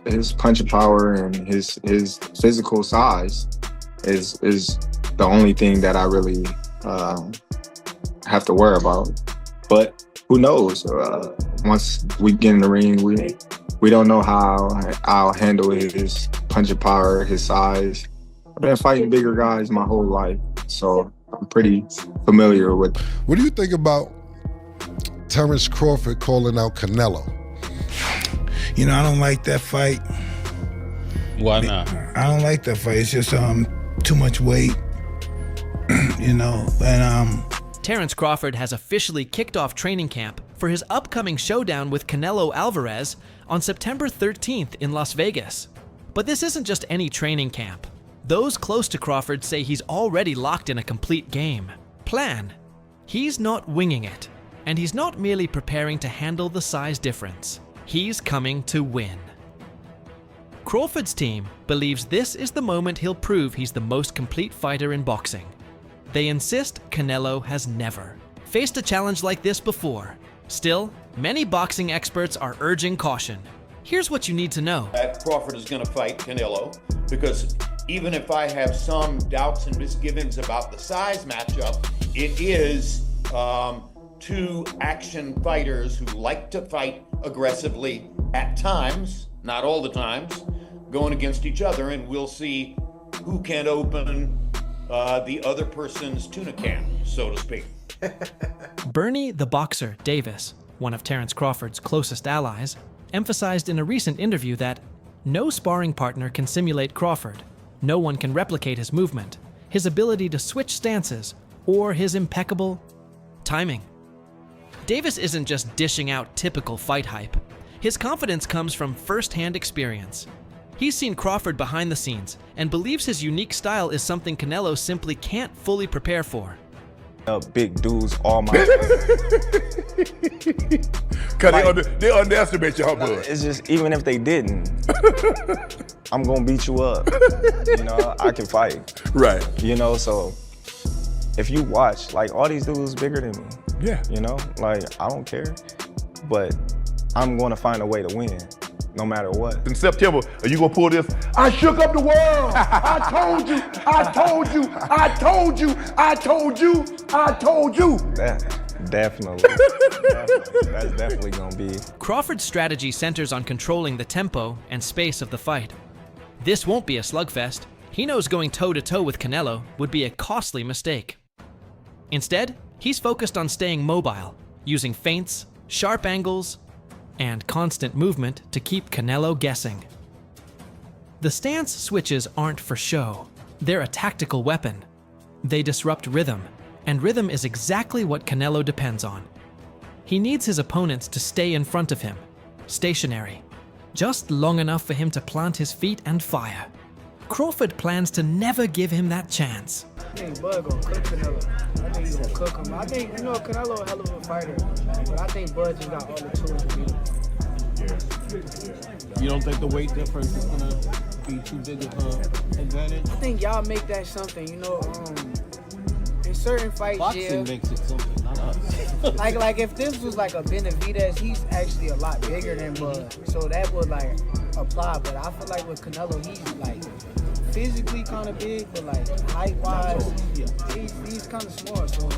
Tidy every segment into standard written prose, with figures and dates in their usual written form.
his punching power and his physical size is the only thing that I really have to worry about. But who knows? Once we get in the ring, we don't know how I'll handle his punching power, his size. I've been fighting bigger guys my whole life, so I'm pretty familiar with. What do you think about Terence Crawford calling out Canelo? You know, I don't like that fight. Why not? I don't like that fight. It's just too much weight, you know. And Terence Crawford has officially kicked off training camp for his upcoming showdown with Canelo Alvarez on September 13th in Las Vegas. But this isn't just any training camp. Those close to Crawford say he's already locked in a complete game plan. He's not winging it, and he's not merely preparing to handle the size difference. He's coming to win. Crawford's team believes this is the moment he'll prove he's the most complete fighter in boxing. They insist Canelo has never faced a challenge like this before. Still, many boxing experts are urging caution. Here's what you need to know. That Crawford is going to fight Canelo because even if I have some doubts and misgivings about the size matchup, it is two action fighters who like to fight aggressively at times, not all the times, going against each other, and we'll see who can open the other person's tuna can, so to speak. Bernie the Boxer Davis, one of Terence Crawford's closest allies, emphasized in a recent interview that no sparring partner can simulate Crawford. No one can replicate his movement, his ability to switch stances, or his impeccable timing. Davis isn't just dishing out typical fight hype. His confidence comes from first-hand experience. He's seen Crawford behind the scenes and believes his unique style is something Canelo simply can't fully prepare for. Big dudes all my Cause they underestimate your bud. It's just, even if they didn't, I'm gonna beat you up. You know, I can fight. Right. You know, so if you watch, like, all these dudes bigger than me. Yeah. You know, like, I don't care, but I'm gonna find a way to win, no matter what. In September, are you gonna pull this? I shook up the world. I told you. I told you. I told you. I told you. I told you. Definitely. That's definitely gonna be. Crawford's strategy centers on controlling the tempo and space of the fight. This won't be a slugfest. He knows going toe-to-toe with Canelo would be a costly mistake. Instead, he's focused on staying mobile, using feints, sharp angles, and constant movement to keep Canelo guessing. The stance switches aren't for show. They're a tactical weapon. They disrupt rhythm, and rhythm is exactly what Canelo depends on. He needs his opponents to stay in front of him, stationary, just long enough for him to plant his feet and fire. Crawford plans to never give him that chance. I think Bud gonna cook Canelo. I think he's gonna cook him. I think, Canelo a hell of a fighter, but I think Bud just got all the tools to beat him. Yeah. You don't think the weight difference is gonna be too big of an advantage? I think y'all make that something, in certain fights, Boxing makes it something, not us. like if this was like a Benavidez, he's actually a lot bigger than Bud, so that would like apply. But I feel like with Canelo, he's like physically kind of big, but like height-wise, he's kind of small. So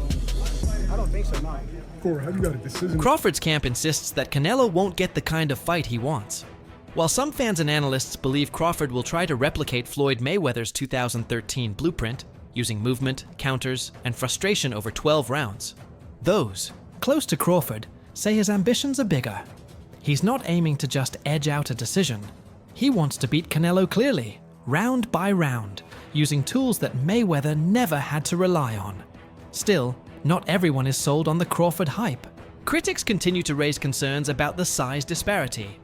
I don't think so. No. Corey, have you got a decision? Crawford's camp insists that Canelo won't get the kind of fight he wants. While some fans and analysts believe Crawford will try to replicate Floyd Mayweather's 2013 blueprint, using movement, counters, and frustration over 12 rounds, those close to Crawford say his ambitions are bigger. He's not aiming to just edge out a decision. He wants to beat Canelo clearly, round by round, using tools that Mayweather never had to rely on. Still, not everyone is sold on the Crawford hype. Critics continue to raise concerns about the size disparity.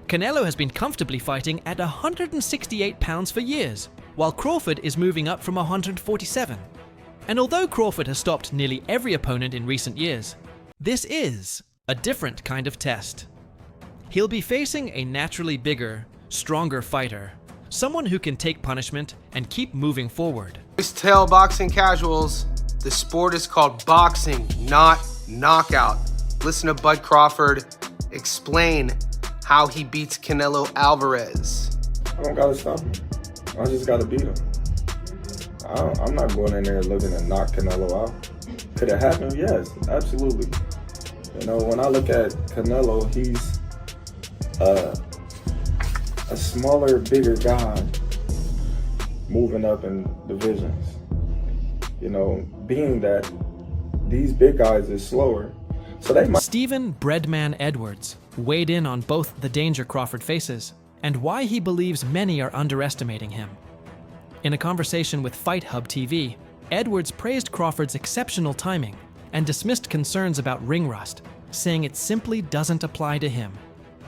Canelo has been comfortably fighting at 168 pounds for years, while Crawford is moving up from 147. And although Crawford has stopped nearly every opponent in recent years, this is a different kind of test. He'll be facing a naturally bigger, stronger fighter, someone who can take punishment and keep moving forward. Always tell boxing casuals, the sport is called boxing, not knockout. Listen to Bud Crawford explain how he beats Canelo Alvarez. I don't gotta stop him. I just gotta beat him. I'm not going in there looking to knock Canelo out. Could it happen? Yes, absolutely. You know, when I look at Canelo, he's a smaller, bigger guy moving up in divisions. You know, being that these big guys is slower, so they might. Stephen Breadman Edwards weighed in on both the danger Crawford faces and why he believes many are underestimating him. In a conversation with Fight Hub TV, Edwards praised Crawford's exceptional timing and dismissed concerns about ring rust, saying it simply doesn't apply to him.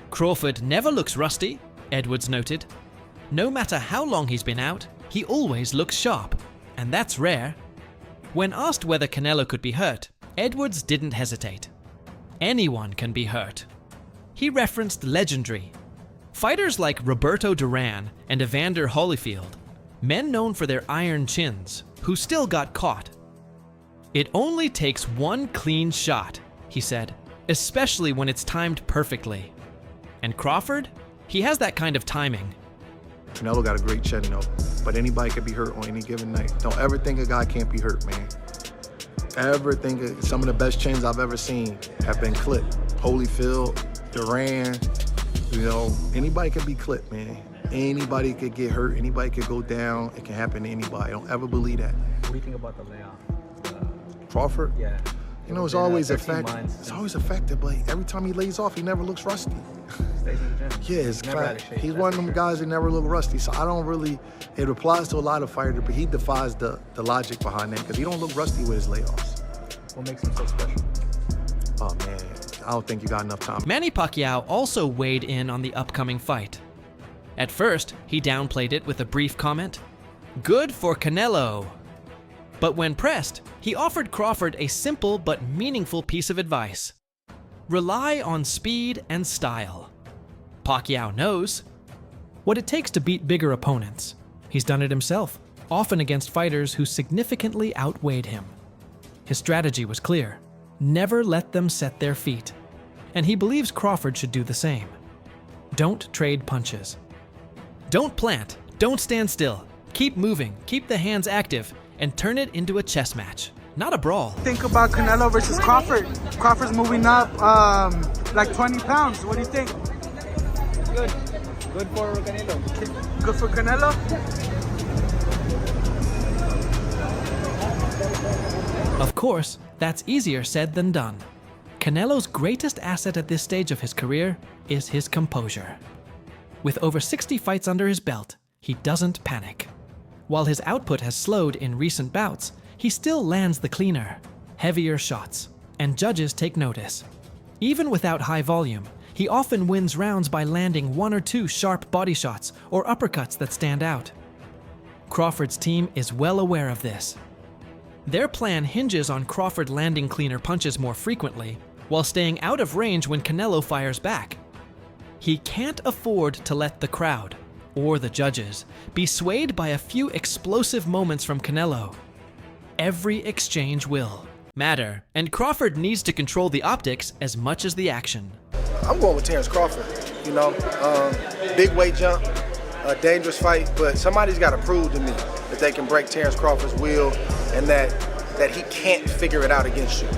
Crawford never looks rusty, Edwards noted. No matter how long he's been out, he always looks sharp, and that's rare. When asked whether Canelo could be hurt, Edwards didn't hesitate. Anyone can be hurt. He referenced legendary. Fighters like Roberto Duran and Evander Holyfield, men known for their iron chins, who still got caught. It only takes one clean shot, he said, especially when it's timed perfectly. And Crawford? He has that kind of timing. Canelo got a great chin, you know, but anybody could be hurt on any given night. Don't ever think a guy can't be hurt, man. Ever think some of the best chins I've ever seen have been clipped. Holyfield, Duran, you know, anybody can be clipped, man. Anybody could get hurt, anybody could go down. It can happen to anybody. Don't ever believe that. What do you think about the layoff? Crawford? Yeah. You know, it's always effective. It's always effective, but every time he lays off, he never looks rusty. Stays in the gym. Yeah, it's he's one of them guys that never look rusty. So I don't really. It applies to a lot of fighters, but he defies the logic behind that because he don't look rusty with his layoffs. What makes him so special? Oh man, I don't think you got enough time. Manny Pacquiao also weighed in on the upcoming fight. At first, he downplayed it with a brief comment, "Good for Canelo." But when pressed, he offered Crawford a simple but meaningful piece of advice. Rely on speed and style. Pacquiao knows what it takes to beat bigger opponents. He's done it himself, often against fighters who significantly outweighed him. His strategy was clear: never let them set their feet. And he believes Crawford should do the same. Don't trade punches. Don't plant, don't stand still. Keep moving, keep the hands active, and turn it into a chess match, not a brawl. Think about Canelo versus Crawford. Crawford's moving up like 20 pounds. What do you think? Good. Good for Canelo. Good for Canelo? Of course, that's easier said than done. Canelo's greatest asset at this stage of his career is his composure. With over 60 fights under his belt, he doesn't panic. While his output has slowed in recent bouts, he still lands the cleaner, heavier shots, and judges take notice. Even without high volume, he often wins rounds by landing one or two sharp body shots or uppercuts that stand out. Crawford's team is well aware of this. Their plan hinges on Crawford landing cleaner punches more frequently, while staying out of range when Canelo fires back. He can't afford to let the crowd, or the judges, be swayed by a few explosive moments from Canelo. Every exchange will matter, and Crawford needs to control the optics as much as the action. I'm going with Terence Crawford, you know. Big weight jump, a dangerous fight, but somebody's got to prove to me that they can break Terence Crawford's will and that he can't figure it out against you.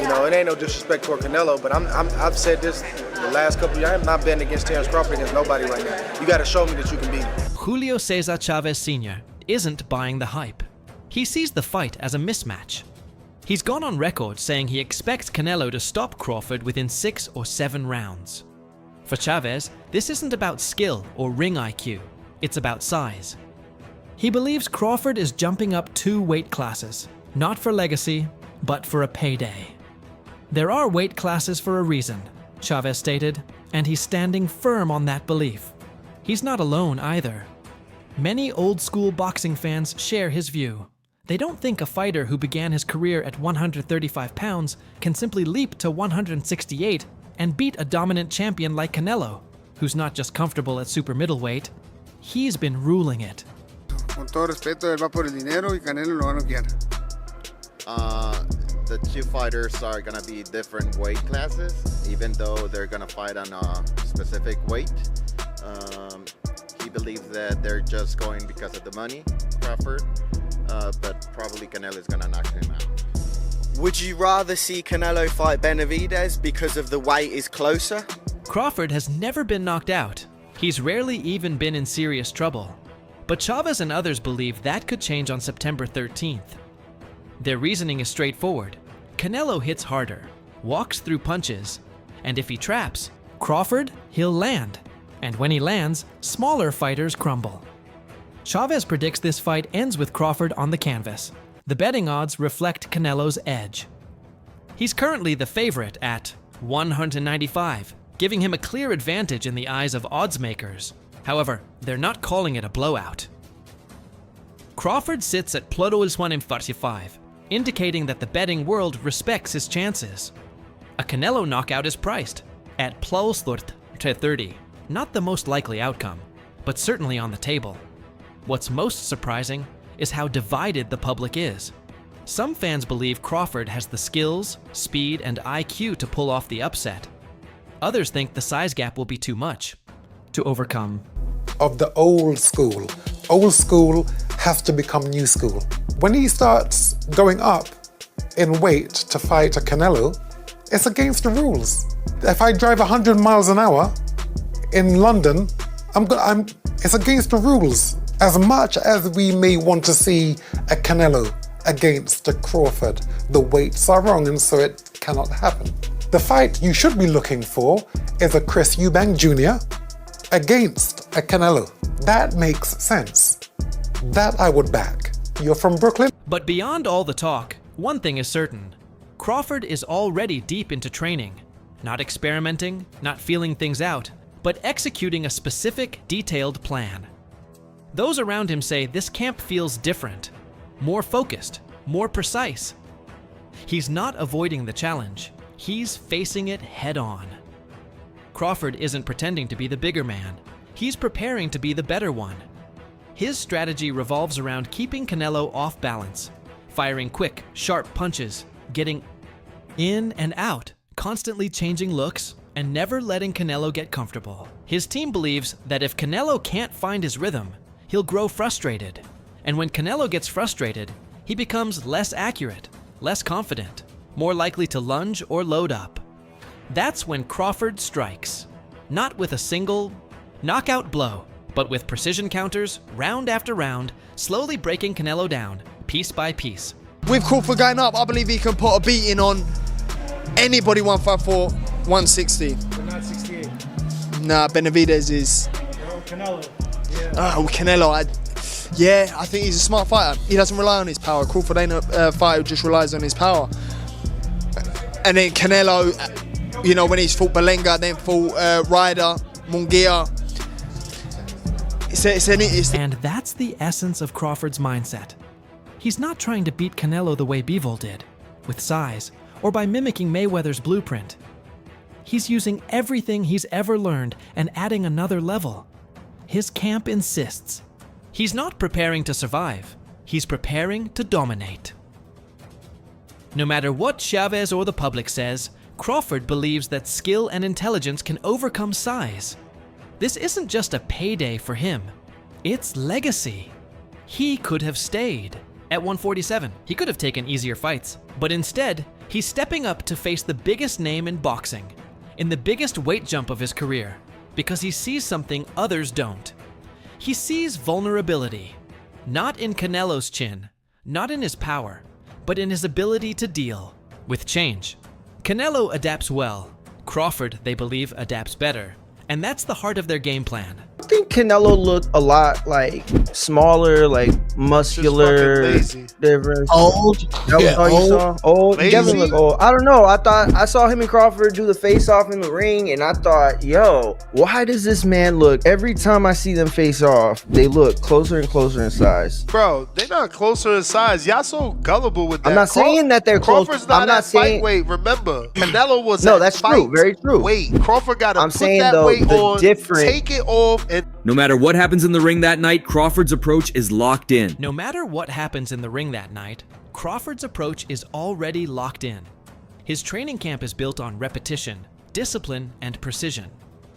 You know, it ain't no disrespect toward Canelo, but I've said this the last couple of years. I'm not betting against Terence Crawford against nobody right now. You got to show me that you can beat him. Julio Cesar Chavez Sr. isn't buying the hype. He sees the fight as a mismatch. He's gone on record saying he expects Canelo to stop Crawford within 6 or 7 rounds. For Chavez, this isn't about skill or ring IQ, it's about size. He believes Crawford is jumping up 2 weight classes, not for legacy, but for a payday. There are weight classes for a reason, Chavez stated, and he's standing firm on that belief. He's not alone either. Many old-school boxing fans share his view. They don't think a fighter who began his career at 135 pounds can simply leap to 168 and beat a dominant champion like Canelo, who's not just comfortable at super middleweight, he's been ruling it. Con todo respeto, él va por el dinero y Canelo lo va a noquear. the two fighters are gonna be different weight classes, even though they're gonna fight on a specific weight. He believes that they're just going because of the money, Crawford, but probably Canelo's gonna knock him out. Would you rather see Canelo fight Benavidez because of the weight is closer? Crawford has never been knocked out. He's rarely even been in serious trouble. But Chavez and others believe that could change on September 13th. Their reasoning is straightforward. Canelo hits harder, walks through punches, and if he traps Crawford, he'll land. And when he lands, smaller fighters crumble. Chavez predicts this fight ends with Crawford on the canvas. The betting odds reflect Canelo's edge. He's currently the favorite at 195, giving him a clear advantage in the eyes of odds makers. However, they're not calling it a blowout. Crawford sits at +1 45, indicating that the betting world respects his chances. A Canelo knockout is priced at +30, not the most likely outcome, but certainly on the table. What's most surprising is how divided the public is. Some fans believe Crawford has the skills, speed, and IQ to pull off the upset. Others think the size gap will be too much to overcome. Of the old school. Old school has to become new school. When he starts going up in weight to fight a Canelo, it's against the rules. If I drive 100 miles an hour in London, it's against the rules. As much as we may want to see a Canelo against a Crawford, the weights are wrong and so it cannot happen. The fight you should be looking for is a Chris Eubank Jr. against a Canelo. That makes sense. That I would back. You're from Brooklyn? But beyond all the talk, one thing is certain. Crawford is already deep into training, not experimenting, not feeling things out, but executing a specific, detailed plan. Those around him say this camp feels different, more focused, more precise. He's not avoiding the challenge, he's facing it head on. Crawford isn't pretending to be the bigger man, he's preparing to be the better one. His strategy revolves around keeping Canelo off balance, firing quick, sharp punches, getting in and out, constantly changing looks, and never letting Canelo get comfortable. His team believes that if Canelo can't find his rhythm, he'll grow frustrated. And when Canelo gets frustrated, he becomes less accurate, less confident, more likely to lunge or load up. That's when Crawford strikes. Not with a single knockout blow, but with precision counters, round after round, slowly breaking Canelo down, piece by piece. With Crawford going up, I believe he can put a beating on anybody 154, 160. But not 68. Nah, Benavidez is... Canelo. Oh, Canelo, I think he's a smart fighter. He doesn't rely on his power. Crawford ain't a fighter who just relies on his power. And then Canelo, you know, when he's fought Belenga, then fought Ryder, Munguia. And that's the essence of Crawford's mindset. He's not trying to beat Canelo the way Bivol did, with size, or by mimicking Mayweather's blueprint. He's using everything he's ever learned and adding another level. His camp insists. He's not preparing to survive, he's preparing to dominate. No matter what Chavez or the public says, Crawford believes that skill and intelligence can overcome size. This isn't just a payday for him, it's legacy. He could have stayed. At 147, he could have taken easier fights, but instead, he's stepping up to face the biggest name in boxing, in the biggest weight jump of his career, because he sees something others don't. He sees vulnerability, not in Canelo's chin, not in his power, but in his ability to deal with change. Canelo adapts well. Crawford, they believe, adapts better. And that's the heart of their game plan. I think Canelo looked a lot like smaller, like muscular, different. Old. That was all you saw? Old. He definitely looked old. I don't know. I saw him and Crawford do the face off in the ring, and I thought, yo, why does this man look, every time I see them face off, they look closer and closer in size. Bro, they're not closer in size. Y'all so gullible with that. I'm not saying that they're close. Crawford's not I'm not saying. Fight weight. Remember, Canelo was No, that's true. Very true. Wait, Crawford got to put saying, that though, weight the on, different... take it off, and no matter what happens in the ring that night, Crawford's approach is locked in. No matter what happens in the ring that night, Crawford's approach is already locked in. His training camp is built on repetition, discipline, and precision.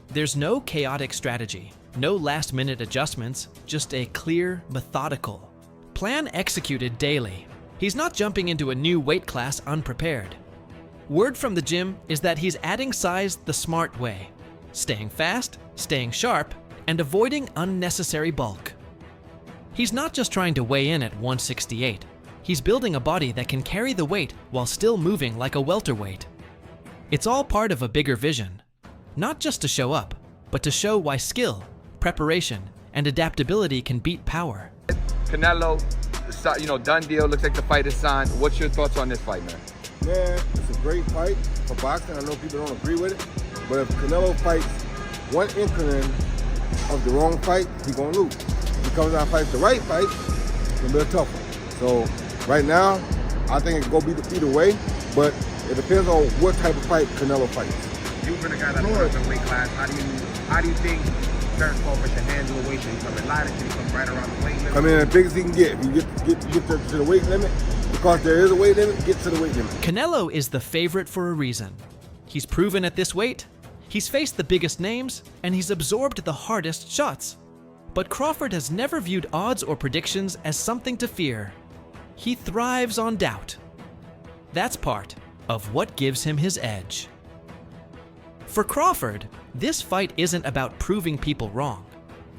There's no chaotic strategy, no last-minute adjustments, just a clear, methodical plan executed daily. He's not jumping into a new weight class unprepared. Word from the gym is that he's adding size the smart way, staying fast, staying sharp, and avoiding unnecessary bulk. He's not just trying to weigh in at 168. He's building a body that can carry the weight while still moving like a welterweight. It's all part of a bigger vision, not just to show up, but to show why skill, preparation, and adaptability can beat power. Canelo, done deal. Looks like the fight is signed. What's your thoughts on this fight, man? Man, it's a great fight for boxing. I know people don't agree with it, but if Canelo fights one inkling of the wrong fight, he's gonna lose. If he comes out and fights the right fight, it's gonna be a tough one. So right now, I think it can go either way, but it depends on what type of fight Canelo fights. You've been a guy that's worked in weight class. How do you think Terence Crawford should handle a weight? Should he come in lighter? Should he come right around the weight limit? Come in as big as he can get. If you get to the weight limit, because there is a weight limit, get to the weight limit. Canelo is the favorite for a reason. He's proven at this weight, he's faced the biggest names, and he's absorbed the hardest shots. But Crawford has never viewed odds or predictions as something to fear. He thrives on doubt. That's part of what gives him his edge. For Crawford, this fight isn't about proving people wrong.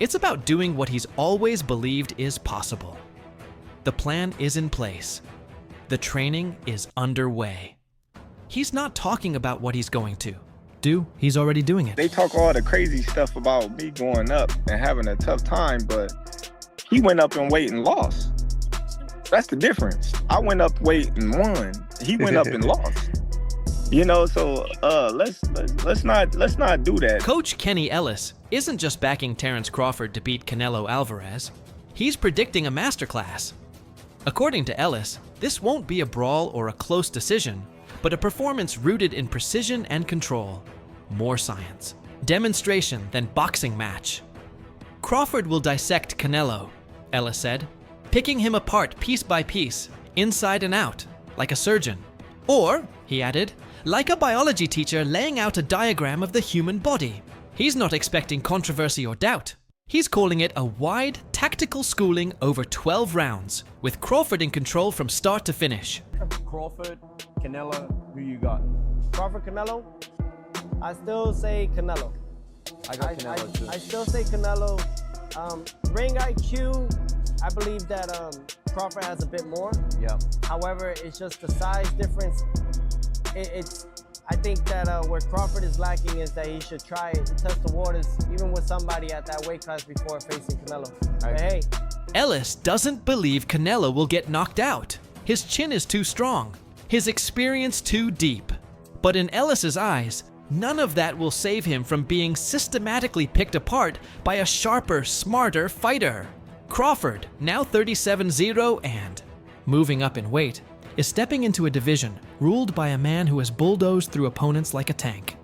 It's about doing what he's always believed is possible. The plan is in place. The training is underway. He's not talking about what he's going to do. He's already doing it. They talk all the crazy stuff about me going up and having a tough time, but he went up in weight and lost. That's the difference. I went up weight and won. He went up and lost. So let's not do that. Coach Kenny Ellis isn't just backing Terence Crawford to beat Canelo Alvarez. He's predicting a masterclass. According to Ellis, this won't be a brawl or a close decision, but a performance rooted in precision and control. More science. Demonstration than boxing match. Crawford will dissect Canelo, Ellis said, picking him apart piece by piece, inside and out, like a surgeon. Or, he added, like a biology teacher laying out a diagram of the human body. He's not expecting controversy or doubt. He's calling it a wide, tactical schooling over 12 rounds, with Crawford in control from start to finish. Crawford, Canelo, who you got? Crawford, Canelo? I still say Canelo. I got Canelo too. I still say Canelo. Ring IQ, I believe that Crawford has a bit more. Yeah. However, it's just the size difference. I think that where Crawford is lacking is that he should try and test the waters, even with somebody at that weight class before facing Canelo. But hey. Ellis doesn't believe Canelo will get knocked out. His chin is too strong, his experience too deep. But in Ellis's eyes, none of that will save him from being systematically picked apart by a sharper, smarter fighter. Crawford, now 37-0 and moving up in weight, is stepping into a division ruled by a man who has bulldozed through opponents like a tank.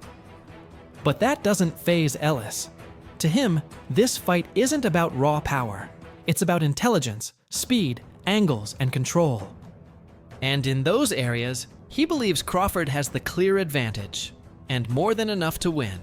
But that doesn't faze Ellis. To him, this fight isn't about raw power. It's about intelligence, speed, angles, and control. And in those areas, he believes Crawford has the clear advantage, and more than enough to win.